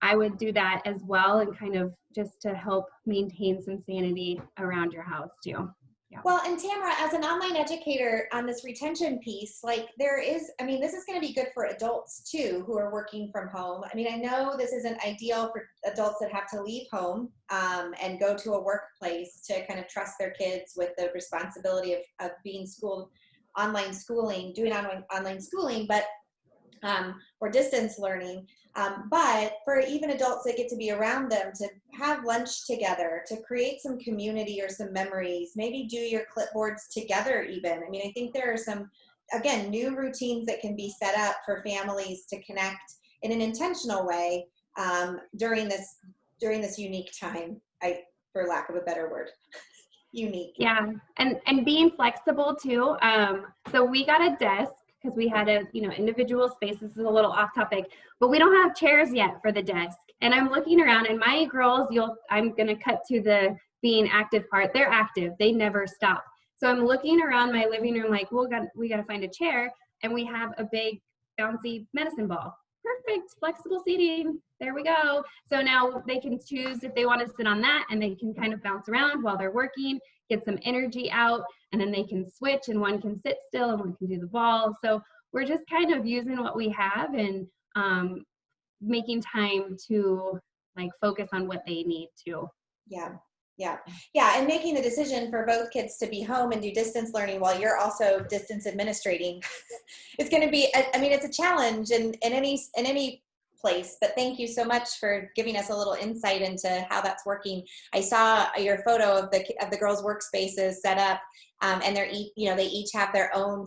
I would do that as well, and kind of just to help maintain some sanity around your house too. Yeah. Well, and Tamara, as an online educator on this retention piece, like this is going to be good for adults too who are working from home. I mean, I know this isn't ideal for adults that have to leave home and go to a workplace to kind of trust their kids with the responsibility of being schooled, doing online schooling, but or distance learning. But for even adults that get to be around them, to have lunch together, to create some community or some memories, maybe do your clipboards together even. I mean, I think there are some, again, new routines that can be set up for families to connect in an intentional way during this unique time, for lack of a better word. Unique. Yeah, and being flexible too. So we got a desk, because we had individual space. This is a little off topic, but we don't have chairs yet for the desk. And I'm looking around, and my girls, I'm going to cut to the being active part. They're active. They never stop. So I'm looking around my living room like, we got to find a chair. And we have a big bouncy medicine ball. Perfect, flexible seating. There we go. So now they can choose if they want to sit on that, and they can kind of bounce around while they're working, get some energy out, and then they can switch, and one can sit still and one can do the ball. So we're just kind of using what we have and making time to focus on what they need to. Yeah, and making the decision for both kids to be home and do distance learning while you're also distance administrating. It's going to be, it's a challenge in any place, but thank you so much for giving us a little insight into how that's working. I saw your photo of the girls' workspaces set up, and they each have their own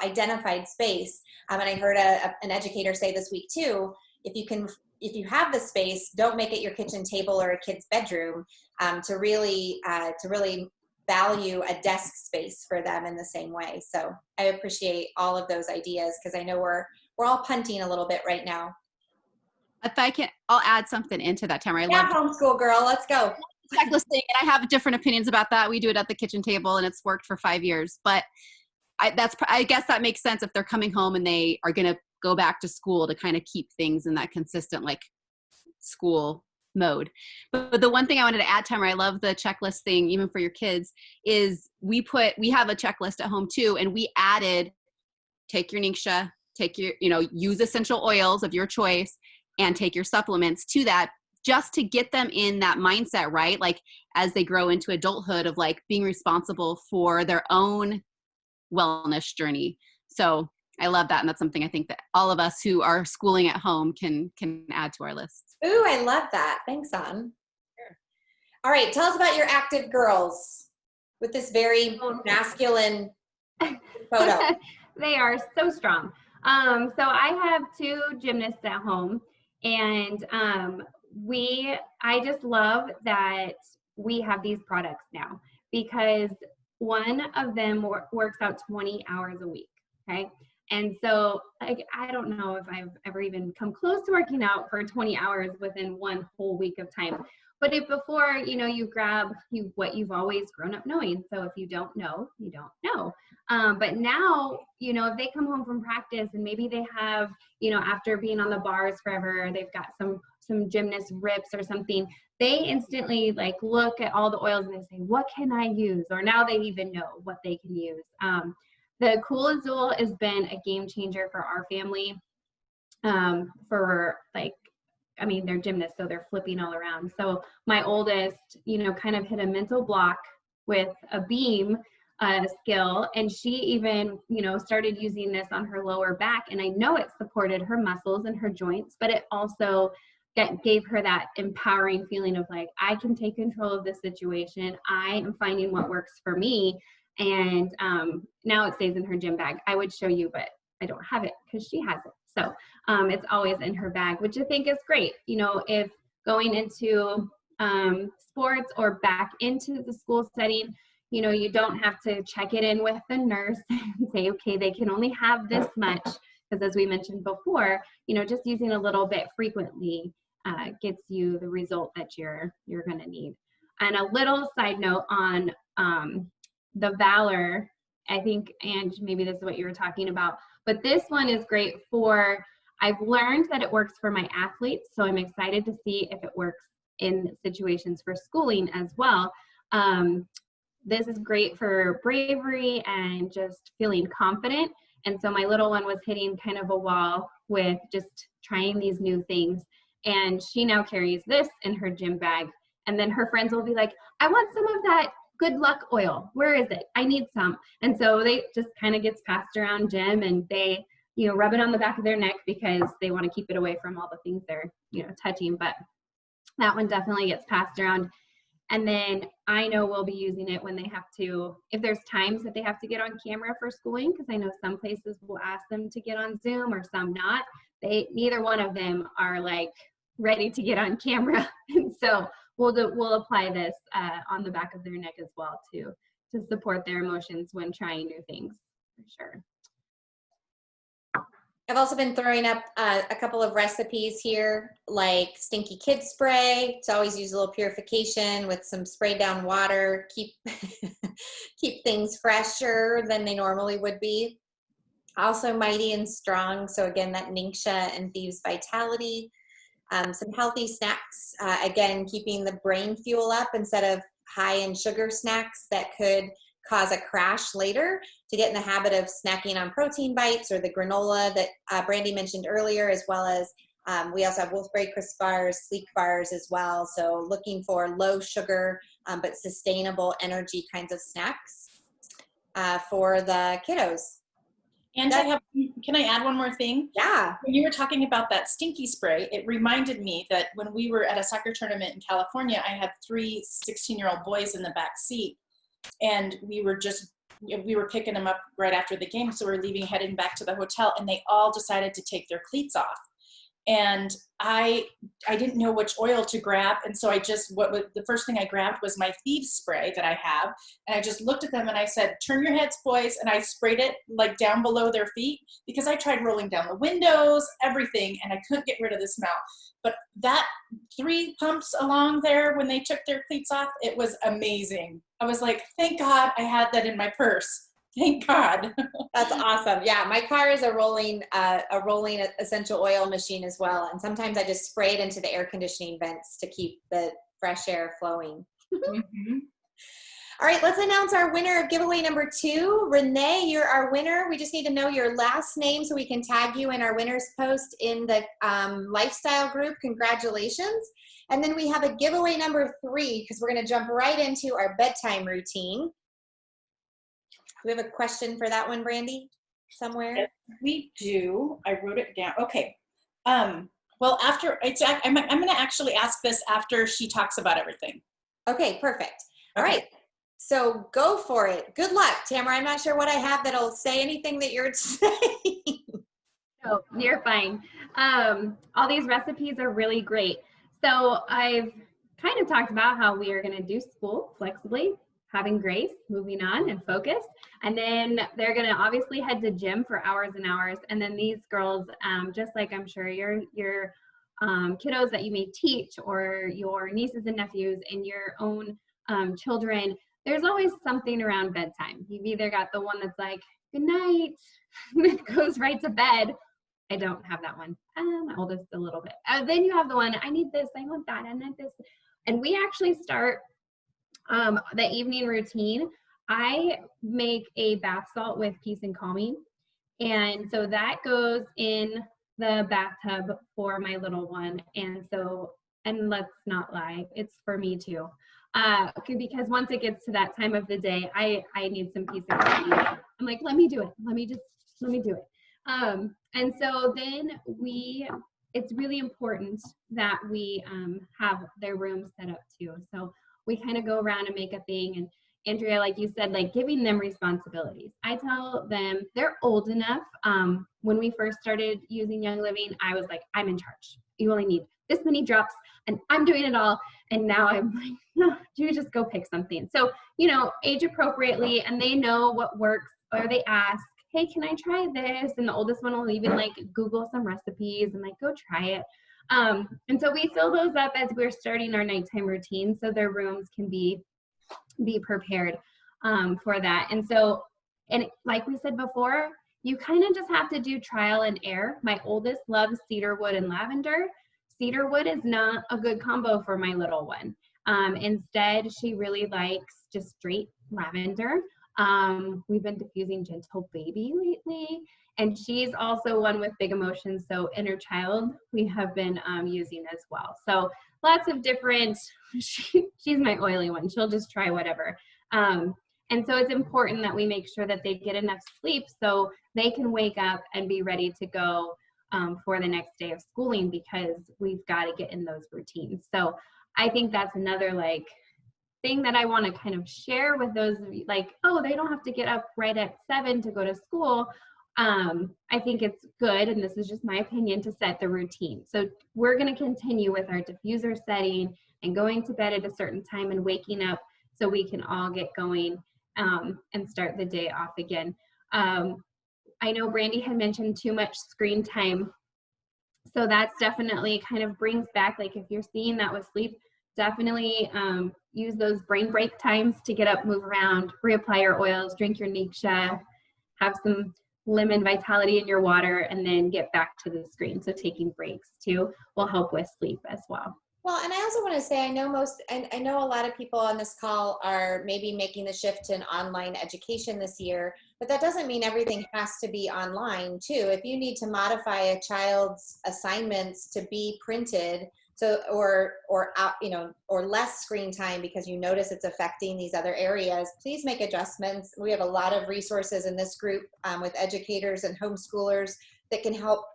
identified space. And I heard an educator say this week too, if you have the space, don't make it your kitchen table or a kid's bedroom, to really value a desk space for them in the same way. So I appreciate all of those ideas, because I know we're all punting a little bit right now. If I can, I'll add something into that, Tamara. Yeah, homeschool girl, let's go. Checklist thing, and I have different opinions about that. We do it at the kitchen table, and it's worked for 5 years. But I guess that makes sense if they're coming home and they are going to go back to school, to kind of keep things in that consistent school mode. But the one thing I wanted to add, Tamara, I love the checklist thing, even for your kids, is we have a checklist at home too, and we added, take your Ningxia, take your, use essential oils of your choice, and take your supplements to that, just to get them in that mindset, right? As they grow into adulthood, of being responsible for their own wellness journey. So I love that. And that's something I think that all of us who are schooling at home can add to our list. Ooh, I love that. Thanks, Ann. Sure. All right. Tell us about your active girls with this very masculine photo. They are so strong. So I have 2 gymnasts at home, and I just love that we have these products now, because one of them works out 20 hours a week. Okay. And so I don't know if I've ever even come close to working out for 20 hours within one whole week of time. But if before, you grab what you've always grown up knowing. So if you don't know, you don't know. But now, if they come home from practice and maybe they have, after being on the bars forever, they've got some gymnast rips or something, they instantly look at all the oils and they say, what can I use? Or now they even know what they can use. The Cool Azul has been a game changer for our family. They're gymnasts, so they're flipping all around. So my oldest, kind of hit a mental block with a beam skill, and she even, started using this on her lower back. And I know it supported her muscles and her joints, but it also gave her that empowering feeling of I can take control of this situation. I am finding what works for me. And now it stays in her gym bag. I would show you, but I don't have it because she has it. So it's always in her bag, which I think is great. You know, if going into sports or back into the school setting, you know, you don't have to check it in with the nurse and say, okay, they can only have this much. Because as we mentioned before, you know, just using a little bit frequently gets you the result that you're going to need. And a little side note on the Valor, I think, and maybe this is what you were talking about, but this one is great for, I've learned that it works for my athletes, so I'm excited to see if it works in situations for schooling as well. This is great for bravery and just feeling confident. And so my little one was hitting kind of a wall with just trying these new things. And she now carries this in her gym bag. And then her friends will be like, I want some of that good luck oil. Where is it? I need some. And so they just kind of gets passed around gym, and they, you know, rub it on the back of their neck because they want to keep it away from all the things they're, you know, touching. But that one definitely gets passed around. And then I know we'll be using it when they have to, if there's times that they have to get on camera for schooling, because I know some places will ask them to get on Zoom or some not. Neither one of them are like ready to get on camera. And so we'll apply this on the back of their neck as well to support their emotions when trying new things, for sure. I've also been throwing up a couple of recipes here, like stinky kid spray to always use a little purification with some sprayed down water, keep things fresher than they normally would be. Also Mighty and Strong, so again, that Ningxia and Thieves Vitality. Some healthy snacks, again, keeping the brain fuel up instead of high in sugar snacks that could cause a crash later, to get in the habit of snacking on protein bites or the granola that Brandy mentioned earlier, as well as we also have Wolfberry Crisp bars, Sleek bars as well. So looking for low sugar but sustainable energy kinds of snacks for the kiddos. And can I add one more thing? Yeah. When you were talking about that stinky spray, it reminded me that when we were at a soccer tournament in California, I had 3 16-year-old boys in the back seat. And we were picking them up right after the game. So we're heading back to the hotel, and they all decided to take their cleats off. And I didn't know which oil to grab. And so the first thing I grabbed was my Thieves spray that I have. And I just looked at them and I said, turn your heads, boys. And I sprayed it like down below their feet, because I tried rolling down the windows, everything, and I couldn't get rid of the smell. But that 3 pumps along there when they took their cleats off, it was amazing. I was like, thank God I had that in my purse. Thank God. That's awesome. Yeah, my car is a rolling essential oil machine as well. And sometimes I just spray it into the air conditioning vents to keep the fresh air flowing. Mm-hmm. All right, let's announce our winner of giveaway number 2. Renee, you're our winner. We just need to know your last name so we can tag you in our winner's post in the lifestyle group. Congratulations. And then we have a giveaway number 3, because we're going to jump right into our bedtime routine. We have a question for that one, Brandy, somewhere? Yes, we do. I wrote it down. Okay. Well, after I'm going to actually ask this after she talks about everything. Okay, perfect. All right. So go for it. Good luck, Tamara. I'm not sure what I have that'll say anything that you're saying. Oh, you're fine. All these recipes are really great. So I've kind of talked about how we are going to do school flexibly, having grace, moving on and focus. And then they're going to obviously head to gym for hours and hours. And then these girls, just like I'm sure your kiddos that you may teach, or your nieces and nephews and your own children, there's always something around bedtime. You've either got the one that's like, good night, that goes right to bed. I don't have that one. My oldest a little bit. Then you have the one, I need this, I want that, I need this. And we actually start the evening routine. I make a bath salt with peace and calming. And so that goes in the bathtub for my little one. And so, and let's not lie, it's for me too. Because once it gets to that time of the day, I need some peace and calming. I'm like, let me do it. Let me do it. And so then it's really important that we have their room set up too. So we kind of go around and make a thing. Andrea, like you said, like giving them responsibilities. I tell them they're old enough. When we first started using Young Living, I was like, I'm in charge. You only need this many drops and I'm doing it all. And now I'm like, no, you just go pick something. So, you know, age appropriately, and they know what works, or they ask, hey, can I try this? And the oldest one will even like Google some recipes and like, go try it. And so we fill those up as we're starting our nighttime routine, so their rooms can be prepared for that. And so, and like we said before, you kind of just have to do trial and error. My oldest loves cedarwood and lavender. Cedarwood is not a good combo for my little one. Instead, she really likes just straight lavender. We've been diffusing Gentle Baby lately, and she's also one with big emotions, so Inner Child we have been using as well. So lots of different, she's my oily one, she'll just try whatever. And so it's important that we make sure that they get enough sleep so they can wake up and be ready to go for the next day of schooling, because we've got to get in those routines. So I think that's another like thing that I want to kind of share with those of you, like, oh, they don't have to get up right at 7 to go to school. I think it's good, and this is just my opinion, to set the routine. So we're going to continue with our diffuser setting and going to bed at a certain time and waking up so we can all get going and start the day off again. I know Brandy had mentioned too much screen time. So that's definitely kind of brings back, like if you're seeing that with sleep, definitely use those brain break times to get up, move around, reapply your oils, drink your Niksha, have some lemon vitality in your water, and then get back to the screen. So taking breaks too will help with sleep as well. Well, and I also want to say, I know a lot of people on this call are maybe making the shift to an online education this year, but that doesn't mean everything has to be online too. If you need to modify a child's assignments to be printed, so or less screen time because you notice it's affecting these other areas, please make adjustments. We have a lot of resources in this group with educators and homeschoolers that can help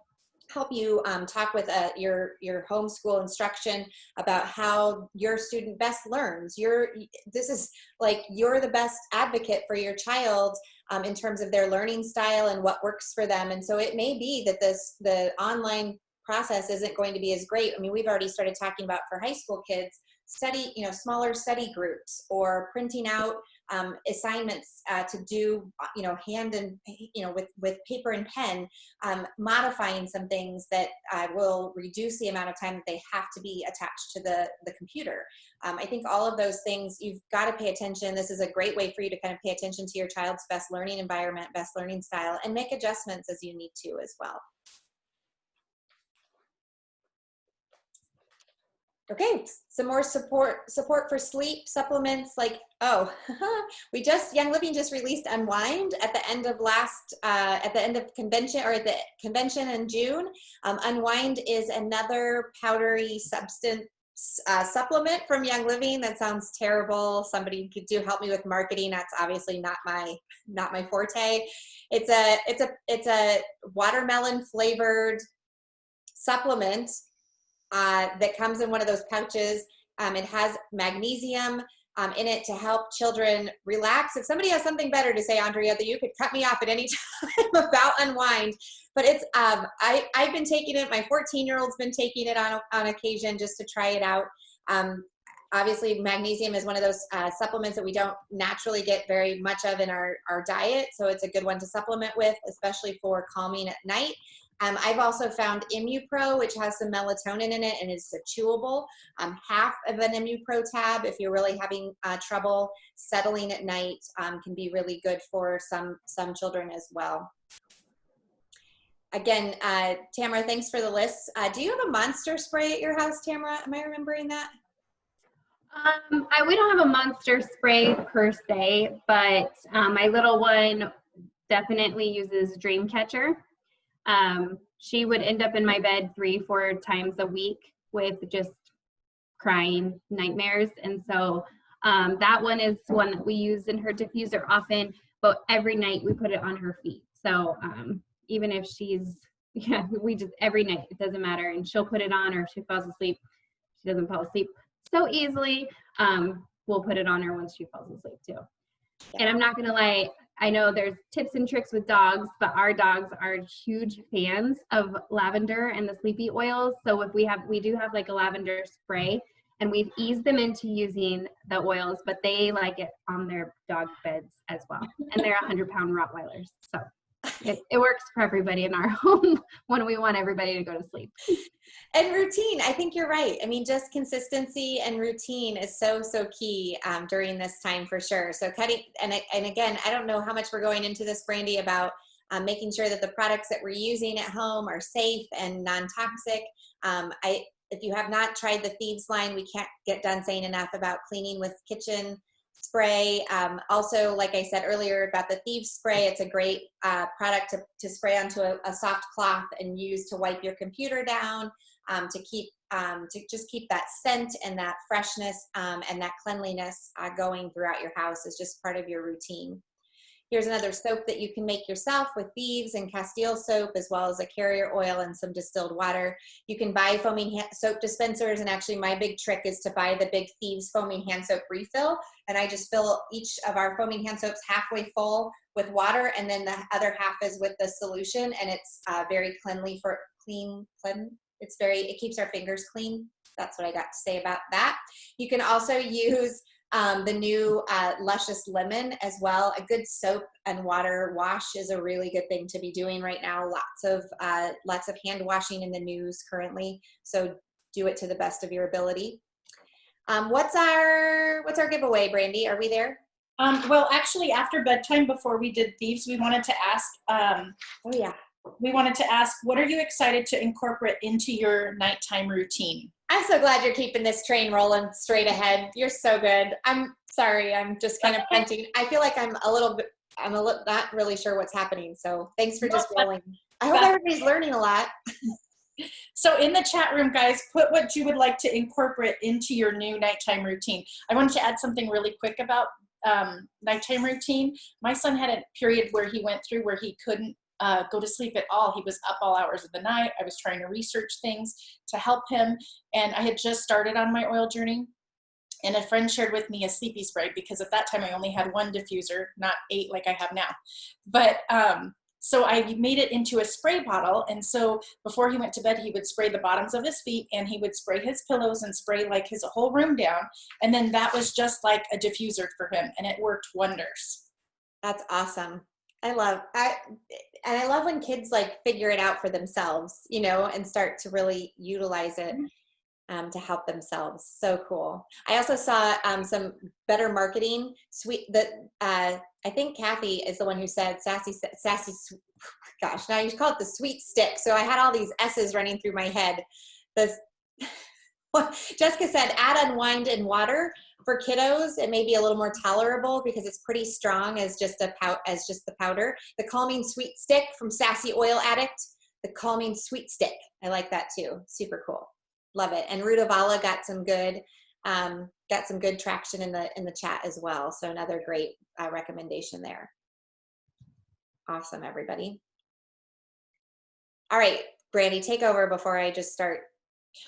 you talk with your homeschool instruction about how your student best learns. This is like, you're the best advocate for your child in terms of their learning style and what works for them. And so it may be that the online process isn't going to be as great. I mean, we've already started talking about, for high school kids, smaller study groups, or printing out assignments to do, hand and, with paper and pen, modifying some things that will reduce the amount of time that they have to be attached to the computer. I think all of those things, you've got to pay attention. This is a great way for you to kind of pay attention to your child's best learning environment, best learning style, and make adjustments as you need to as well. Okay, some more support for sleep supplements, like, Young Living just released Unwind at the end of convention, or at the convention in June. Unwind is another powdery substance supplement from Young Living. That sounds terrible. Somebody could help me with marketing. That's obviously not my forte. It's a watermelon flavored supplement that comes in one of those pouches. It has magnesium in it to help children relax. If somebody has something better to say, Andrea, that you could cut me off at any time about Unwind. But it's I've been taking it. My 14-year-old's been taking it on occasion just to try it out. Obviously, magnesium is one of those supplements that we don't naturally get very much of in our diet, so it's a good one to supplement with, especially for calming at night. I've also found ImmuPro, which has some melatonin in it, and it's a chewable. Half of an ImmuPro tab, if you're really having trouble settling at night, can be really good for some children as well. Again, Tamara, thanks for the list. Do you have a monster spray at your house, Tamara? Am I remembering that? We don't have a monster spray per se, but my little one definitely uses Dreamcatcher. She would end up in my bed 3-4 times a week with just crying nightmares. And so that one is one that we use in her diffuser often, but every night we put it on her feet. So even if we just, every night, it doesn't matter. And she'll put it on, or if she falls asleep, she doesn't fall asleep so easily. We'll put it on her once she falls asleep too. And I'm not gonna lie, I know there's tips and tricks with dogs, but our dogs are huge fans of lavender and the sleepy oils. So if we do have like a lavender spray, and we've eased them into using the oils, but they like it on their dog beds as well. And they're 100-pound Rottweilers. So it works for everybody in our home when we want everybody to go to sleep. And routine, I think you're right. I mean, just consistency and routine is so key during this time for sure. So cutting, and again, I don't know how much we're going into this, Brandy, about making sure that the products that we're using at home are safe and non-toxic. If you have not tried the Thieves line, we can't get done saying enough about cleaning with kitchen spray. Also, like I said earlier about the Thieves spray, it's a great product to spray onto a soft cloth and use to wipe your computer down, to just keep that scent and that freshness and that cleanliness going throughout your house is just part of your routine. Here's another soap that you can make yourself with Thieves and Castile soap, as well as a carrier oil and some distilled water. You can buy foaming soap dispensers, and actually my big trick is to buy the big Thieves foaming hand soap refill, and I just fill each of our foaming hand soaps halfway full with water, and then the other half is with the solution, and it's very cleanly it keeps our fingers clean. That's what I got to say about that. You can also use the new Luscious Lemon as well. A good soap and water wash is a really good thing to be doing right now. Lots of hand washing in the news currently, so do it to the best of your ability. What's our giveaway, Brandy? Are we there? Well, actually, after bedtime, before we did Thieves, we wanted to ask. We wanted to ask, what are you excited to incorporate into your nighttime routine? I'm so glad you're keeping this train rolling straight ahead. You're so good. I'm sorry, I'm just kind of punting. I feel like I'm not really sure what's happening. So thanks for just rolling. I hope everybody's learning a lot. So in the chat room, guys, put what you would like to incorporate into your new nighttime routine. I wanted to add something really quick about nighttime routine. My son had a period where he went through where he couldn't go to sleep at all. He was up all hours of the night. I was trying to research things to help him. And I had just started on my oil journey. And a friend shared with me a sleepy spray because at that time I only had one diffuser, not 8 like I have now. But so I made it into a spray bottle. And so before he went to bed, he would spray the bottoms of his feet and he would spray his pillows and spray like his whole room down. And then that was just like a diffuser for him. And it worked wonders. That's awesome. I love when kids like figure it out for themselves, and start to really utilize it to help themselves. So cool. I also saw some better marketing. I think Kathy is the one who said sassy. Gosh, now you call it the sweet stick. So I had all these S's running through my head. Jessica said, add unwind in water. For kiddos, it may be a little more tolerable because it's pretty strong as just the powder. The calming sweet stick from Sassy Oil Addict. The calming sweet stick. I like that too. Super cool. Love it. And Rutavala got some good traction in the chat as well. So another great recommendation there. Awesome, everybody. All right, Brandy, take over before I just start.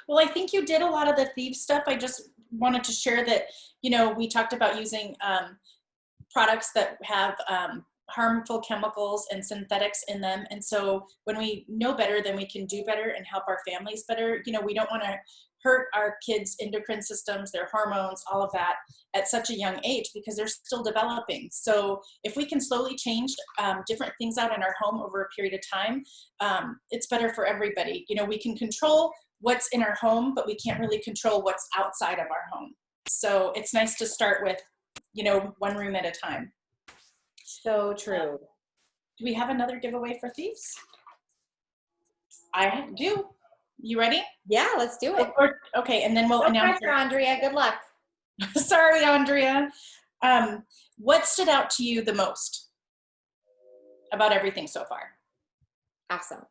Well, I think you did a lot of the Thieves stuff. I just wanted to share that, we talked about using products that have harmful chemicals and synthetics in them. And so when we know better, then we can do better and help our families better. We don't want to hurt our kids' endocrine systems, their hormones, all of that at such a young age because they're still developing. So if we can slowly change different things out in our home over a period of time, it's better for everybody. We can control what's in our home, but we can't really control what's outside of our home. So it's nice to start with, one room at a time. So true. Do we have another giveaway for Thieves? I do. You ready? Yeah, let's do it. Okay, and then we'll announce. No pressure, Andrea. Good luck. Sorry, Andrea. What stood out to you the most about everything so far? Awesome.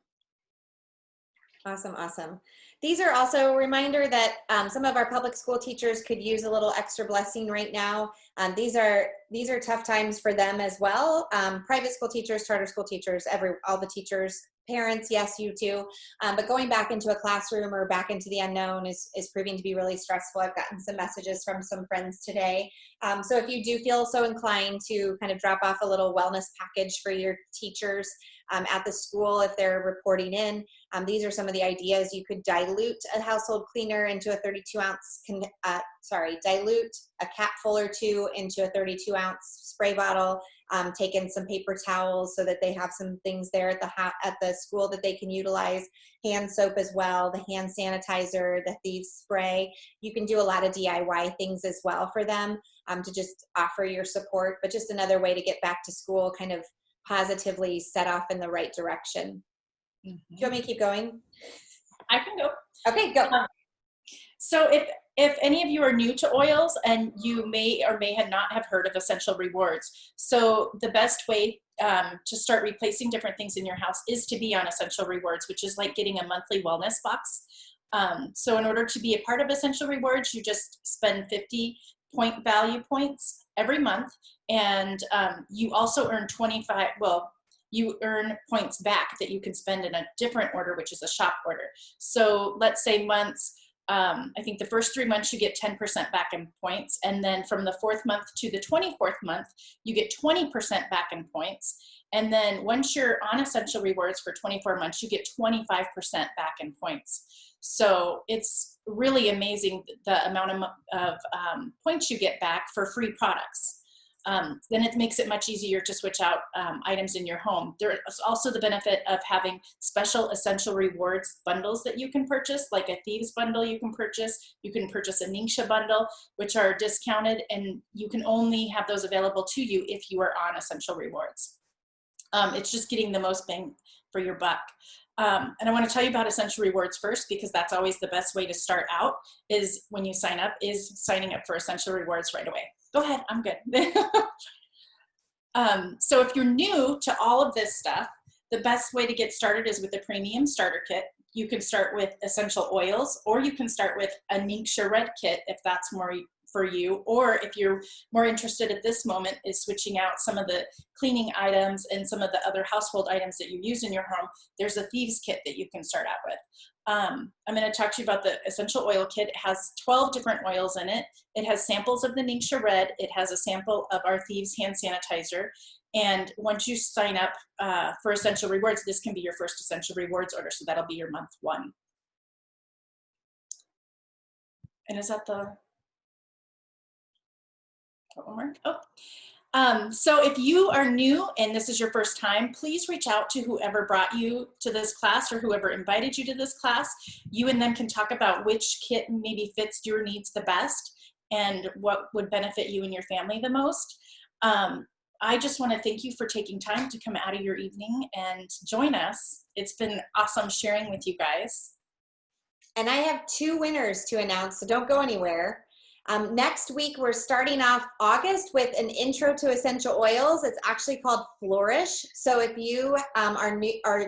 Awesome. These are also a reminder that some of our public school teachers could use a little extra blessing right now. These are tough times for them as well. Private school teachers, charter school teachers, all the teachers parents, yes, you too. But going back into a classroom or back into the unknown is proving to be really stressful. I've gotten some messages from some friends today. So if you do feel so inclined to kind of drop off a little wellness package for your teachers at the school, if they're reporting in, these are some of the ideas. You could dilute a household cleaner into a 32-ounce, dilute a capful or two into a 32-ounce spray bottle. Take in some paper towels so that they have some things there at the school that they can utilize. Hand soap as well, the hand sanitizer, the thieves spray. You can do a lot of DIY things as well for them to just offer your support, but just another way to get back to school kind of positively set off in the right direction. Do you want me to keep going? I can go. Okay, go. So if any of you are new to oils and you may or may not have heard of Essential Rewards, so the best way to start replacing different things in your house is to be on Essential Rewards, which is like getting a monthly wellness box. So in order to be a part of Essential Rewards, you just spend 50 point value points every month, and you also earn you earn points back that you can spend in a different order, which is a shop order. So let's say months, I think the first 3 months you get 10% back in points, and then from the 4th month to the 24th month, you get 20% back in points. And then once you're on Essential Rewards for 24 months, you get 25% back in points. So it's really amazing the amount of points you get back for free products. Then it makes it much easier to switch out items in your home. There is also the benefit of having special Essential Rewards bundles that you can purchase, like a Thieves bundle you can purchase. You can purchase a Ningxia bundle, which are discounted, and you can only have those available to you if you are on Essential Rewards. It's just getting the most bang for your buck. And I want to tell you about Essential Rewards first, because that's always the best way to start out, is when you sign up, is signing up for Essential Rewards right away. Go ahead, I'm good. So if you're new to all of this stuff, the best way to get started is with a premium starter kit. You can start with essential oils, or you can start with a Ningxia Red kit if that's more for you, or if you're more interested at this moment is switching out some of the cleaning items and some of the other household items that you use in your home, there's a Thieves kit that you can start out with. I'm going to talk to you about the Essential Oil Kit. It has 12 different oils in it. It has samples of the Ningxia Red. It has a sample of our Thieves hand sanitizer. And once you sign up for Essential Rewards, this can be your first Essential Rewards order. So that'll be your month 1. And is that the... one more? So if you are new and this is your first time, please reach out to whoever brought you to this class or whoever invited you to this class. You and them can talk about which kit maybe fits your needs the best and what would benefit you and your family the most. I just want to thank you for taking time to come out of your evening and join us. It's been awesome sharing with you guys. And I have 2 winners to announce, so don't go anywhere. Next week, we're starting off August with an intro to essential oils. It's actually called Flourish. So if you are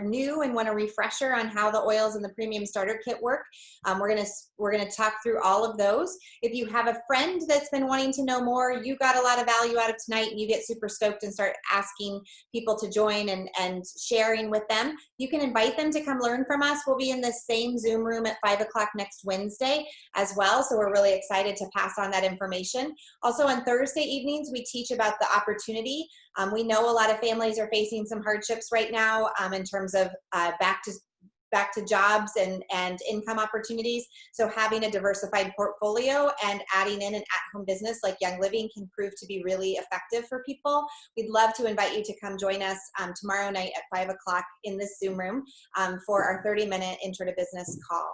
new and want a refresher on how the oils in the premium starter kit work, we're gonna talk through all of those. If you have a friend that's been wanting to know more, you got a lot of value out of tonight, and you get super stoked and start asking people to join and sharing with them, you can invite them to come learn from us. We'll be in the same Zoom room at 5 o'clock next Wednesday as well. So we're really excited to pass on that information. Also on Thursday evenings, we teach about the opportunity. We know a lot of families are facing some hardships right now in terms of back to jobs and income opportunities. So having a diversified portfolio and adding in an at-home business like Young Living can prove to be really effective for people. We'd love to invite you to come join us tomorrow night at 5 o'clock in this Zoom room for our 30-minute intro to business call.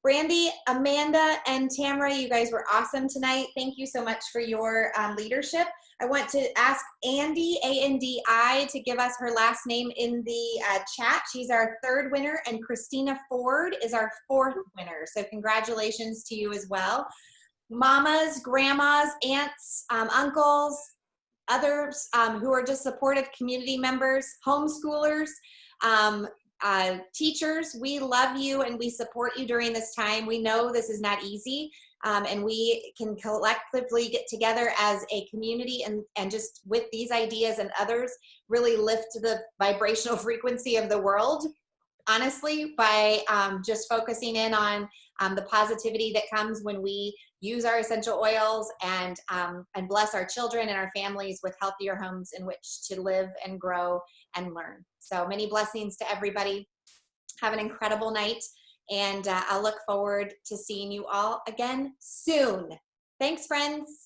Brandy, Amanda, and Tamara, you guys were awesome tonight. Thank you so much for your leadership. I want to ask Andi, A-N-D-I, to give us her last name in the chat. She's our 3rd winner, and Christina Ford is our 4th winner. So congratulations to you as well. Mamas, grandmas, aunts, uncles, others who are just supportive community members, homeschoolers, teachers, we love you and we support you during this time. We know this is not easy, and we can collectively get together as a community and just with these ideas and others really lift the vibrational frequency of the world honestly, by just focusing in on the positivity that comes when we use our essential oils and bless our children and our families with healthier homes in which to live and grow and learn. So many blessings to everybody. Have an incredible night, and I'll look forward to seeing you all again soon. Thanks, friends.